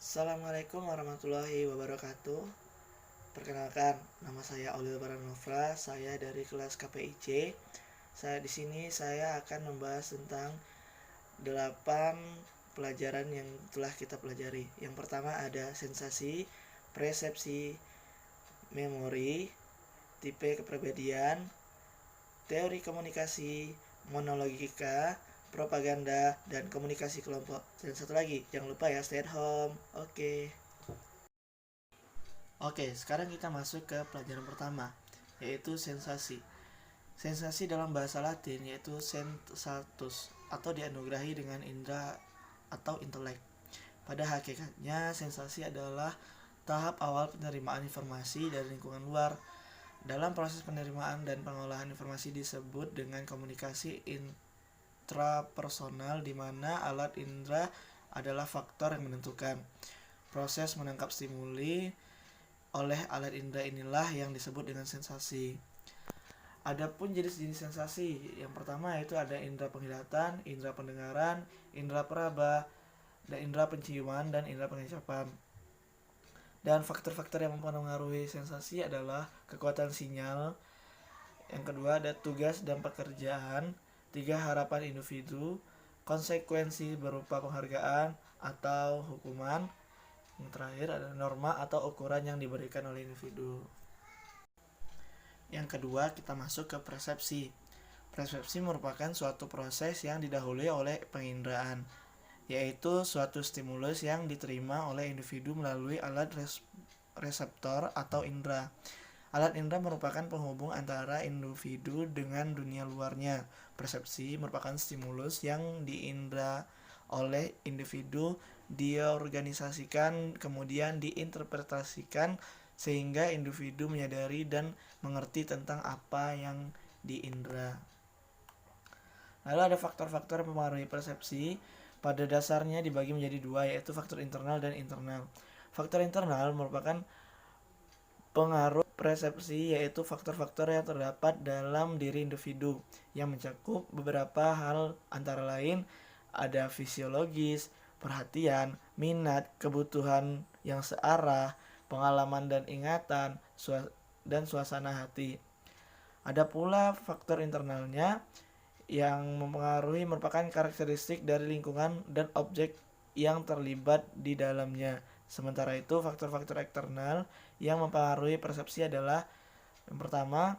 Assalamualaikum warahmatullahi wabarakatuh. Perkenalkan, nama saya Aulil Baranova. Saya dari kelas KPIC. Di sini saya akan membahas tentang 8 pelajaran yang telah kita pelajari. Yang pertama ada sensasi, persepsi, memori, tipe kepribadian, teori komunikasi, monologika, propaganda, dan komunikasi kelompok. Dan satu lagi, jangan lupa ya, stay at home. Oke, sekarang kita masuk ke pelajaran pertama, yaitu sensasi. Sensasi dalam bahasa Latin yaitu sensatus, atau dianugerahi dengan indera atau intelek. Pada hakikatnya, sensasi adalah tahap awal penerimaan informasi dari lingkungan luar. Dalam proses penerimaan dan pengolahan informasi disebut dengan komunikasi intrapersonal, di mana alat indera adalah faktor yang menentukan. Proses menangkap stimuli oleh alat indera inilah yang disebut dengan sensasi. Adapun jenis-jenis sensasi, yang pertama yaitu ada indera penglihatan, indera pendengaran, indera peraba, dan indera penciuman, dan indera pengecapan. Dan faktor-faktor yang mempengaruhi sensasi adalah kekuatan sinyal. Yang kedua ada tugas dan pekerjaan. 3 harapan individu. Konsekuensi berupa penghargaan atau hukuman. Yang terakhir ada norma atau ukuran yang diberikan oleh individu. Yang kedua kita masuk ke persepsi. Persepsi merupakan suatu proses yang didahului oleh penginderaan, yaitu suatu stimulus yang diterima oleh individu melalui alat reseptor atau indera. Alat indera merupakan penghubung antara individu dengan dunia luarnya. Persepsi merupakan stimulus yang diindera oleh individu, diorganisasikan, kemudian diinterpretasikan sehingga individu menyadari dan mengerti tentang apa yang diindera. Lalu ada faktor-faktor yang mempengaruhi persepsi. Pada dasarnya dibagi menjadi 2, yaitu faktor internal dan internal. Faktor internal merupakan pengaruh persepsi, yaitu faktor-faktor yang terdapat dalam diri individu yang mencakup beberapa hal, antara lain ada fisiologis, perhatian, minat, kebutuhan yang searah, pengalaman dan ingatan, dan suasana hati. Ada pula faktor internalnya yang mempengaruhi merupakan karakteristik dari lingkungan dan objek yang terlibat di dalamnya. Sementara itu, faktor-faktor eksternal yang mempengaruhi persepsi adalah yang pertama,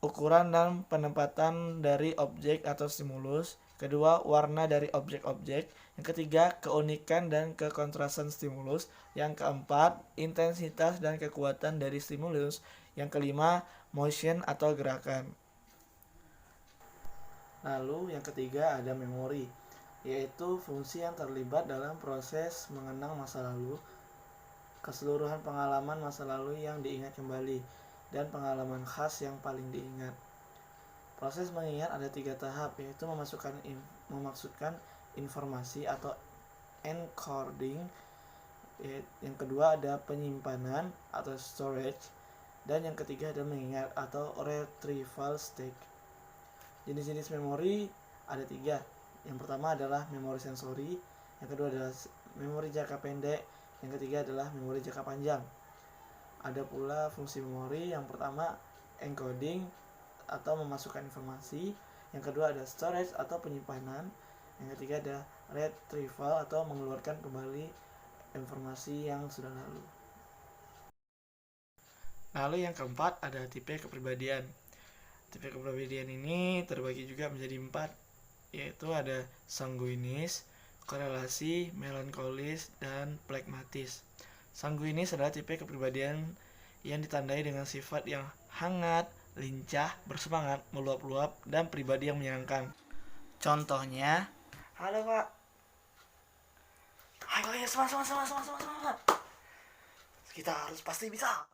ukuran dan penempatan dari objek atau stimulus. Kedua, warna dari objek-objek. Yang ketiga, keunikan dan kekontrasan stimulus. Yang keempat, intensitas dan kekuatan dari stimulus. Yang kelima, motion atau gerakan. Lalu yang ketiga ada memori, yaitu fungsi yang terlibat dalam proses mengenang masa lalu, keseluruhan pengalaman masa lalu yang diingat kembali, dan pengalaman khas yang paling diingat. Proses mengingat ada 3 tahap, yaitu memasukkan informasi atau encoding. Yang kedua ada penyimpanan atau storage, dan yang ketiga ada mengingat atau retrieval stage. Jenis-jenis memori ada 3. Yang pertama adalah memori sensori, yang kedua adalah memori jangka pendek, yang ketiga adalah memori jangka panjang. Ada pula fungsi memori, yang pertama encoding atau memasukkan informasi, yang kedua ada storage atau penyimpanan, yang ketiga ada retrieval atau mengeluarkan kembali informasi yang sudah lalu. Lalu yang keempat ada tipe kepribadian. Tipe kepribadian ini terbagi juga menjadi 4, yaitu ada sanguinis, korelasi, melankolis, dan plekmatis. Sanguinis adalah tipe kepribadian yang ditandai dengan sifat yang hangat, lincah, bersemangat, meluap-luap, dan pribadi yang menyenangkan. Contohnya, halo Pak. Ayo semangat. Kita harus pasti bisa.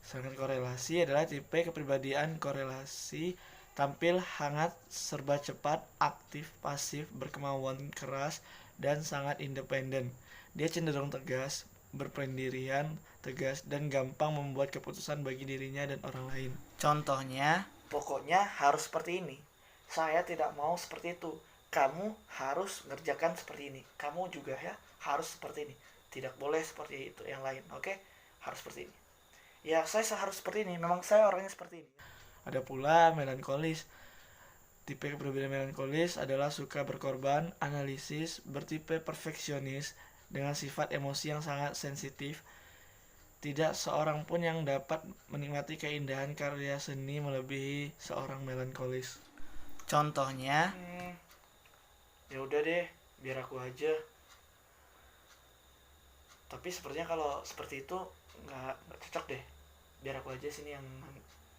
Sedangkan korelasi adalah tipe kepribadian korelasi, tampil hangat, serba cepat, aktif, pasif, berkemauan keras, dan sangat independen. Dia cenderung tegas, berpendirian tegas, dan gampang membuat keputusan bagi dirinya dan orang lain. Contohnya, pokoknya harus seperti ini. Saya tidak mau seperti itu. Kamu harus ngerjakan seperti ini. Kamu juga ya harus seperti ini. Tidak boleh seperti itu yang lain. Oke, harus seperti ini. Ya, saya harus seperti ini. Memang saya orangnya seperti ini. Ada pula melankolis. Tipe kepribadian melankolis adalah suka berkorban, analisis, bertipe perfeksionis, dengan sifat emosi yang sangat sensitif. Tidak seorang pun yang dapat menikmati keindahan karya seni melebihi seorang melankolis. Contohnya, ya udah deh, biar aku aja. Tapi sepertinya kalau seperti itu nggak cocok deh. Biar aku aja sini yang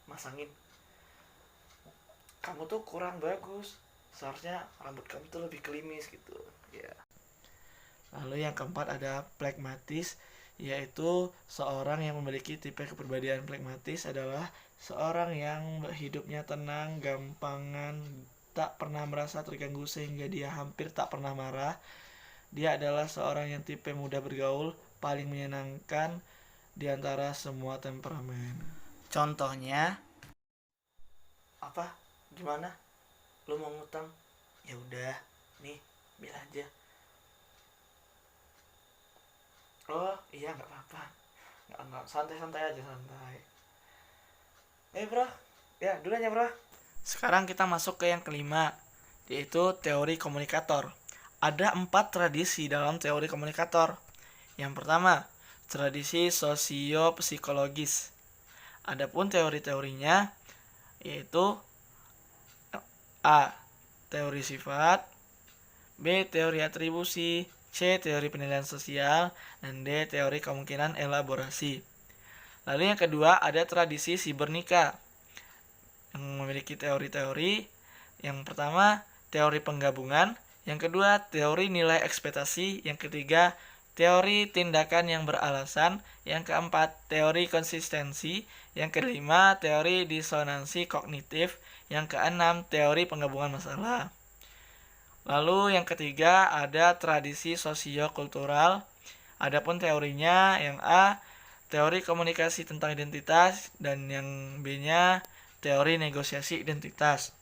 masangin. Kamu tuh kurang bagus. Seharusnya rambut kamu tuh lebih klimis gitu. Ya. Lalu yang keempat ada pragmatis, yaitu seorang yang memiliki tipe kepribadian pragmatis adalah seorang yang hidupnya tenang, gampangan, tak pernah merasa terganggu sehingga dia hampir tak pernah marah. Dia adalah seorang yang tipe mudah bergaul, paling menyenangkan di antara semua temperamen. Contohnya, apa? Gimana? Lu mau ngutang? Ya udah, nih, bil aja. Oh iya, nggak apa-apa, nggak, santai-santai aja, santai. Bro, ya duluan ya bro. Sekarang kita masuk ke yang kelima, yaitu teori komunikator. Ada 4 tradisi dalam teori komunikator. Yang pertama, tradisi sosio-psikologis. Adapun teori-teorinya yaitu A. Teori sifat, B. Teori atribusi, C. Teori penilaian sosial, dan D. Teori kemungkinan elaborasi. Lalu yang kedua ada tradisi sibernika yang memiliki teori-teori. Yang pertama, teori penggabungan. Yang kedua, teori nilai ekspektasi. Yang ketiga, teori tindakan yang beralasan. Yang keempat, teori konsistensi. Yang kelima, teori disonansi kognitif. Yang keenam, teori penggabungan masalah. Lalu yang ketiga ada tradisi sosiokultural. Adapun teorinya yang A, teori komunikasi tentang identitas, dan yang B-nya teori negosiasi identitas.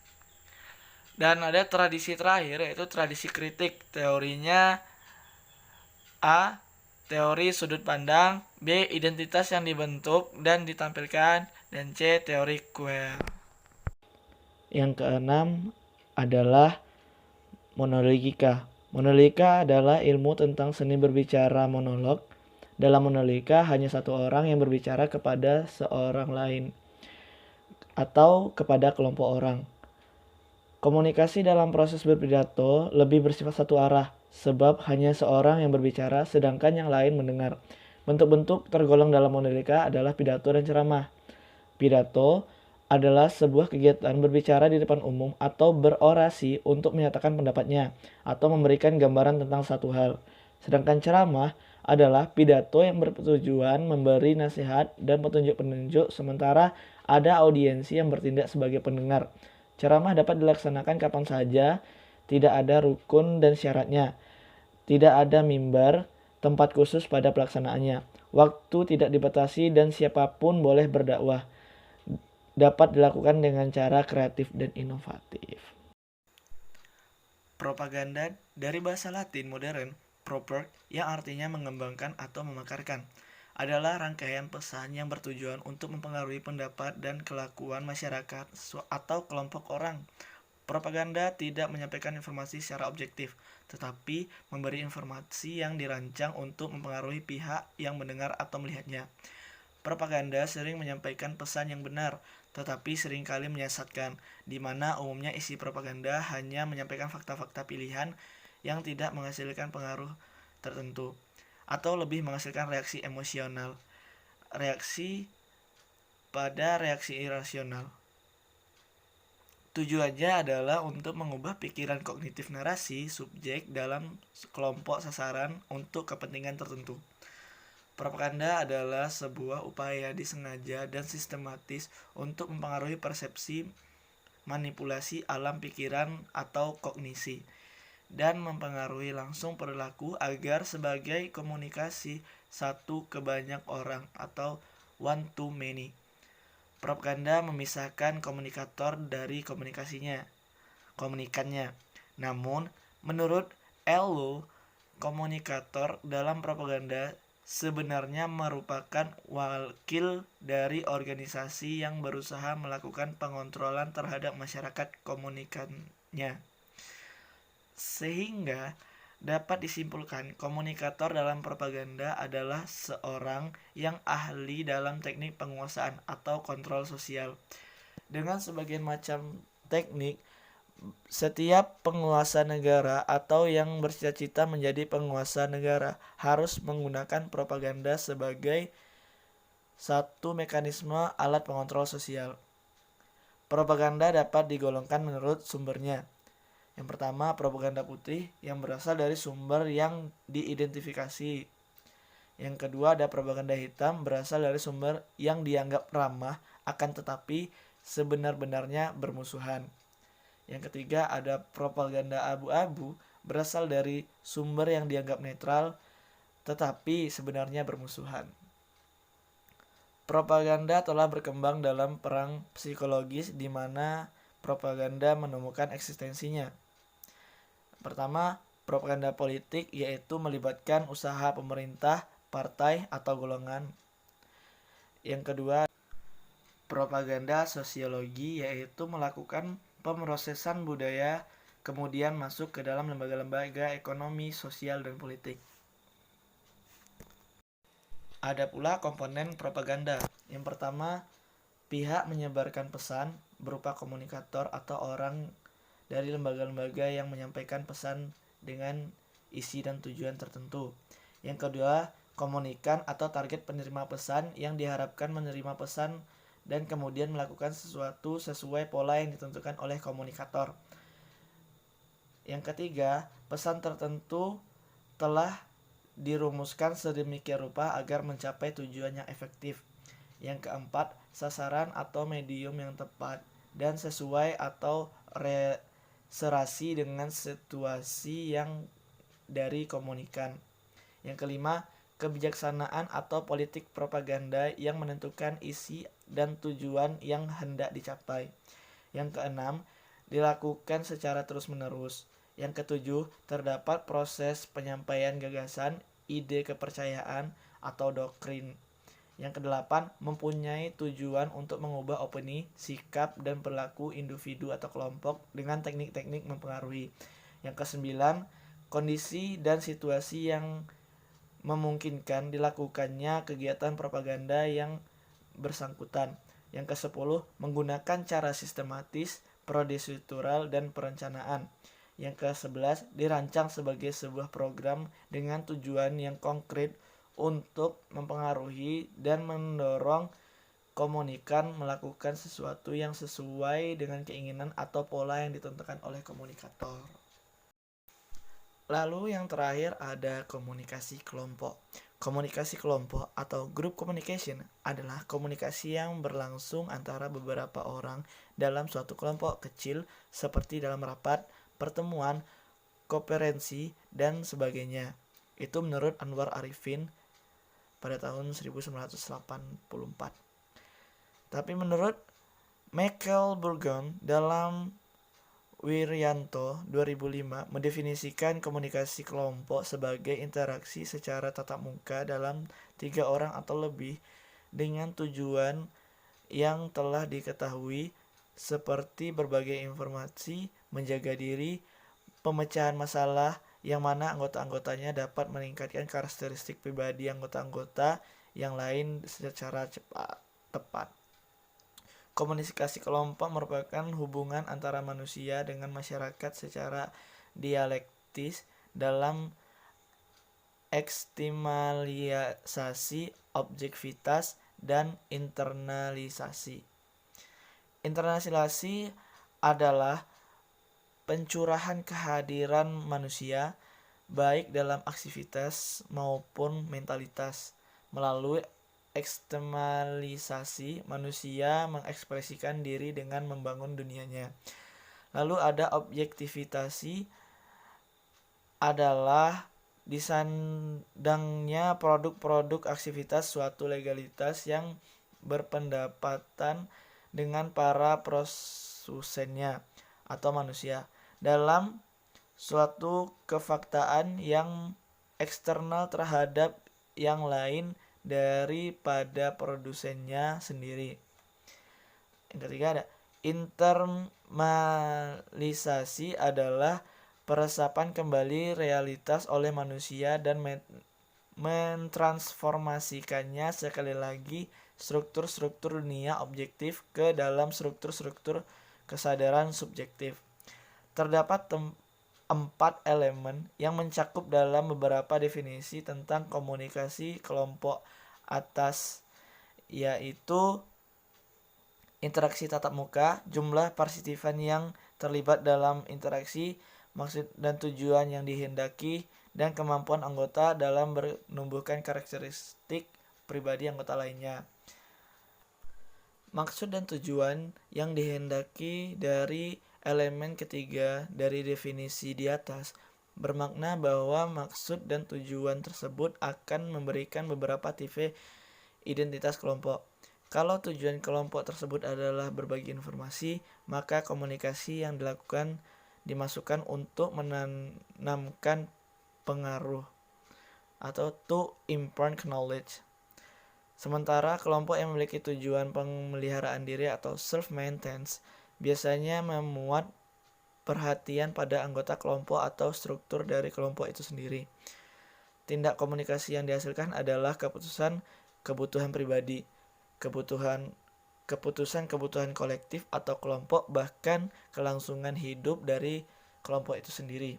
Dan ada tradisi terakhir yaitu tradisi kritik. Teorinya A, teori sudut pandang, B, identitas yang dibentuk dan ditampilkan, dan C, teori queer. Yang keenam adalah monologika. Monologika adalah ilmu tentang seni berbicara monolog. Dalam monologika hanya satu orang yang berbicara kepada seorang lain atau kepada kelompok orang. Komunikasi dalam proses berpidato lebih bersifat satu arah, sebab hanya seorang yang berbicara sedangkan yang lain mendengar. Bentuk-bentuk tergolong dalam monologika adalah pidato dan ceramah. Pidato adalah sebuah kegiatan berbicara di depan umum atau berorasi untuk menyatakan pendapatnya atau memberikan gambaran tentang satu hal. Sedangkan ceramah adalah pidato yang bertujuan memberi nasihat dan petunjuk-petunjuk sementara ada audiensi yang bertindak sebagai pendengar. Ceramah dapat dilaksanakan kapan saja, tidak ada rukun dan syaratnya. Tidak ada mimbar, tempat khusus pada pelaksanaannya. Waktu tidak dibatasi dan siapapun boleh berdakwah. Dapat dilakukan dengan cara kreatif dan inovatif. Propaganda dari bahasa Latin modern, proper, yang artinya mengembangkan atau memakarkan, adalah rangkaian pesan yang bertujuan untuk mempengaruhi pendapat dan kelakuan masyarakat atau kelompok orang. Propaganda tidak menyampaikan informasi secara objektif, tetapi memberi informasi yang dirancang untuk mempengaruhi pihak yang mendengar atau melihatnya. Propaganda sering menyampaikan pesan yang benar, tetapi seringkali menyesatkan, di mana umumnya isi propaganda hanya menyampaikan fakta-fakta pilihan yang tidak menghasilkan pengaruh tertentu, atau lebih menghasilkan reaksi emosional, reaksi pada reaksi irasional. Tujuannya adalah untuk mengubah pikiran kognitif narasi subjek dalam kelompok sasaran untuk kepentingan tertentu. Propaganda adalah sebuah upaya disengaja dan sistematis untuk mempengaruhi persepsi, manipulasi alam pikiran atau kognisi, dan mempengaruhi langsung perilaku agar sebagai komunikasi satu ke banyak orang atau one to many. Propaganda memisahkan komunikator dari komunikannya. Namun, menurut Ello, Komunikator dalam propaganda sebenarnya merupakan wakil dari organisasi yang berusaha melakukan pengontrolan terhadap masyarakat komunikannya. Sehingga dapat disimpulkan komunikator dalam propaganda adalah seorang yang ahli dalam teknik penguasaan atau kontrol sosial. Dengan sebagian macam teknik, setiap penguasa negara atau yang bercita-cita menjadi penguasa negara harus menggunakan propaganda sebagai satu mekanisme alat pengontrol sosial. Propaganda dapat digolongkan menurut sumbernya. Yang pertama, propaganda putih yang berasal dari sumber yang diidentifikasi. Yang kedua, ada propaganda hitam berasal dari sumber yang dianggap ramah akan tetapi sebenar-benarnya bermusuhan. Yang ketiga, ada propaganda abu-abu berasal dari sumber yang dianggap netral tetapi sebenarnya bermusuhan. Propaganda telah berkembang dalam perang psikologis di mana propaganda menemukan eksistensinya. Pertama, propaganda politik yaitu melibatkan usaha pemerintah, partai, atau golongan. Yang kedua, propaganda sosiologi yaitu melakukan pemrosesan budaya kemudian masuk ke dalam lembaga-lembaga ekonomi, sosial, dan politik. Ada pula komponen propaganda. Yang pertama, pihak menyebarkan pesan berupa komunikator atau orang dari lembaga-lembaga yang menyampaikan pesan dengan isi dan tujuan tertentu. Yang kedua, komunikan atau target penerima pesan yang diharapkan menerima pesan dan kemudian melakukan sesuatu sesuai pola yang ditentukan oleh komunikator. Yang ketiga, pesan tertentu telah dirumuskan sedemikian rupa agar mencapai tujuan yang efektif. Yang keempat, sasaran atau medium yang tepat dan sesuai atau serasi dengan situasi yang dari komunikan. Yang kelima, kebijaksanaan atau politik propaganda yang menentukan isi dan tujuan yang hendak dicapai. Yang keenam, dilakukan secara terus-menerus. Yang ketujuh, terdapat proses penyampaian gagasan, ide kepercayaan, atau doktrin. Yang kedelapan, mempunyai tujuan untuk mengubah opini, sikap, dan perilaku individu atau kelompok dengan teknik-teknik mempengaruhi. Yang kesembilan, kondisi dan situasi yang memungkinkan dilakukannya kegiatan propaganda yang bersangkutan. Yang ke-10, menggunakan cara sistematis, prosedural, dan perencanaan. Yang ke-11, dirancang sebagai sebuah program dengan tujuan yang konkret untuk mempengaruhi dan mendorong komunikan melakukan sesuatu yang sesuai dengan keinginan atau pola yang ditentukan oleh komunikator. Lalu yang terakhir ada komunikasi kelompok. Komunikasi kelompok atau group communication adalah komunikasi yang berlangsung antara beberapa orang dalam suatu kelompok kecil seperti dalam rapat, pertemuan, konferensi, dan sebagainya. Itu menurut Anwar Arifin pada tahun 1984. Tapi menurut Michael Burgon dalam Wiryanto 2005 mendefinisikan komunikasi kelompok sebagai interaksi secara tatap muka dalam 3 orang atau lebih dengan tujuan yang telah diketahui seperti berbagai informasi, menjaga diri, pemecahan masalah yang mana anggota-anggotanya dapat meningkatkan karakteristik pribadi anggota-anggota yang lain secara tepat. Komunikasi kelompok merupakan hubungan antara manusia dengan masyarakat secara dialektis dalam eksternalisasi, objektivitas, dan internalisasi. Internalisasi adalah pencurahan kehadiran manusia baik dalam aktivitas maupun mentalitas. Melalui eksternalisasi, manusia mengekspresikan diri dengan membangun dunianya. Lalu ada objektivitas, adalah disandangnya produk-produk aktivitas suatu legalitas yang berpendapatan dengan para produsennya atau manusia dalam suatu kefaktaan yang eksternal terhadap yang lain daripada produsennya sendiri. Yang ketiga ada internalisasi, adalah peresapan kembali realitas oleh manusia dan mentransformasikannya sekali lagi struktur-struktur dunia objektif ke dalam struktur-struktur kesadaran subjektif. Terdapat 4 elemen yang mencakup dalam beberapa definisi tentang komunikasi kelompok atas, yaitu interaksi tatap muka, jumlah partisipan yang terlibat dalam interaksi, maksud dan tujuan yang dihendaki, dan kemampuan anggota dalam menumbuhkan karakteristik pribadi anggota lainnya. Maksud dan tujuan yang dihendaki dari elemen ketiga dari definisi di atas bermakna bahwa maksud dan tujuan tersebut akan memberikan beberapa tipe identitas kelompok. Kalau tujuan kelompok tersebut adalah berbagi informasi, maka komunikasi yang dimasukkan untuk menanamkan pengaruh atau to impart knowledge. Sementara kelompok yang memiliki tujuan pemeliharaan diri atau self-maintenance biasanya memuat perhatian pada anggota kelompok atau struktur dari kelompok itu sendiri. Tindak komunikasi yang dihasilkan adalah kebutuhan pribadi, keputusan kolektif atau kelompok, bahkan kelangsungan hidup dari kelompok itu sendiri.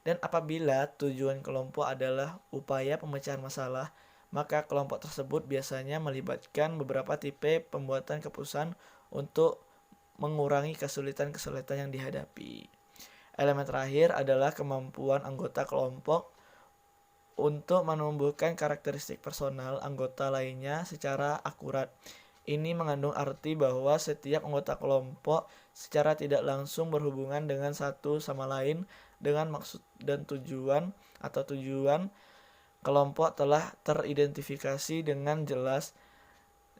Dan apabila tujuan kelompok adalah upaya pemecahan masalah, maka kelompok tersebut biasanya melibatkan beberapa tipe pembuatan keputusan untuk mengurangi kesulitan-kesulitan yang dihadapi. Elemen terakhir adalah kemampuan anggota kelompok untuk menumbuhkan karakteristik personal anggota lainnya secara akurat. Ini mengandung arti bahwa setiap anggota kelompok secara tidak langsung berhubungan dengan satu sama lain dengan maksud dan tujuan kelompok telah teridentifikasi dengan jelas.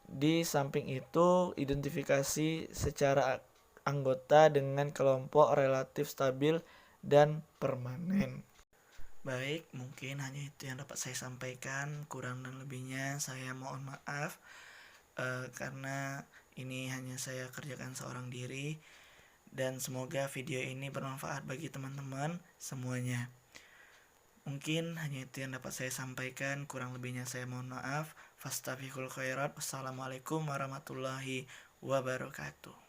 Di samping itu, identifikasi secara anggota dengan kelompok relatif stabil dan permanen. Baik, mungkin hanya itu yang dapat saya sampaikan. Kurang dan lebihnya saya mohon maaf, karena ini hanya saya kerjakan seorang diri. Dan semoga video ini bermanfaat bagi teman-teman semuanya. Mungkin hanya itu yang dapat saya sampaikan. Kurang lebihnya saya mohon maaf. Fastabiqul khairat. Wassalamualaikum warahmatullahi wabarakatuh.